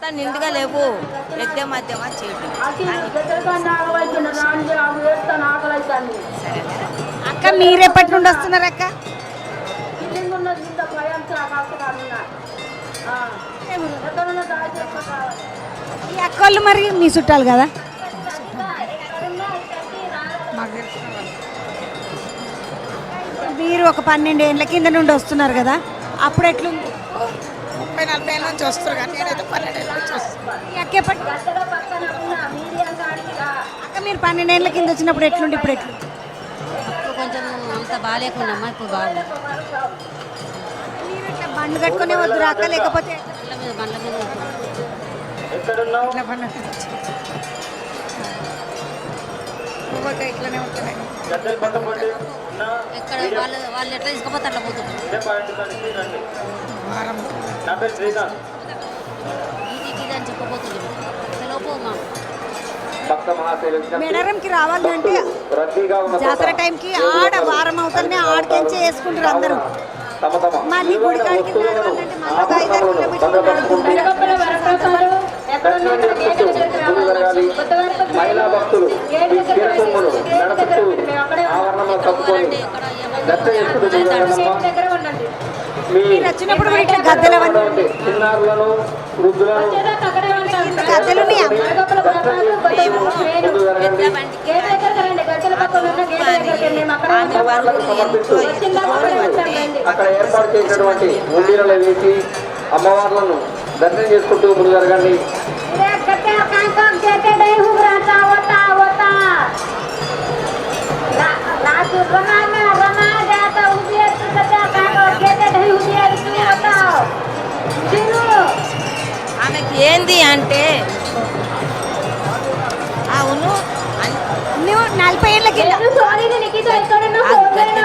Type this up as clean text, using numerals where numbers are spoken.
అంతా నిండుగా లేవు మధ్య మధ్యమా చేయటం. అక్క మీరెప్పటి నుండి వస్తున్నారు అక్క? ఈ అక్క వాళ్ళు మరి మీ చుట్టాలు కదా? మీరు ఒక 12 ఏళ్ళ కింద నుండి వస్తున్నారు కదా, అప్పుడు ఎట్లుంది? 30-40 ఏళ్ళ నుంచి వస్తారు కానీ నేనైతే 12 ఏళ్ళ నుంచి వస్తాను. ఈ అక్క ఎప్పటి అక్క మీరు 12 ఏళ్ళ కింద వచ్చినప్పుడు ఎట్లుండి ఇప్పుడు ఎట్లు? అప్పుడు కొంచెం అంత బాగాలేకుండా ఇప్పుడు బాగుంది. మీరు ఇట్లా బండ్లు కట్టుకునే వద్దు అక్క, లేకపోతే బండ్ల మీద ఇట్లానే ఉంటున్నాయి. ఎక్కడ వాళ్ళు ఎట్లా తీసుకుపోతే అట్లా పోతున్నారు. ఇది అని చెప్పబోతుంది లోపు మా మేడారంకి రావాలంటే జాతర టైంకి ఆడ వారం అవుతుంది, ఆడికెంచే వేసుకుంటారు అందరూ. మళ్ళీ గుడి కాడికి నడవాలంటే మళ్ళీ 5-6 కిలోమీటర్లు. మహిళా భక్తులు ఆవరణంలో కప్పుకొని మీరు వచ్చినప్పుడు కూడా ఇట్లా గద్దెలు అవన్నీ చిన్నారులను వృద్ధులను గద్దెలు ఉన్నాయా? అక్కడ ఏర్పాటు చేసినటువంటి ఉండిలలో వేసి అమ్మవార్లను దర్శనం చేసుకుంటూ ముందు జరగండి. ఆమెకి ఏంది అంటే అవును నువ్వు 40 ఏళ్ళ కింద ఆ గద్దె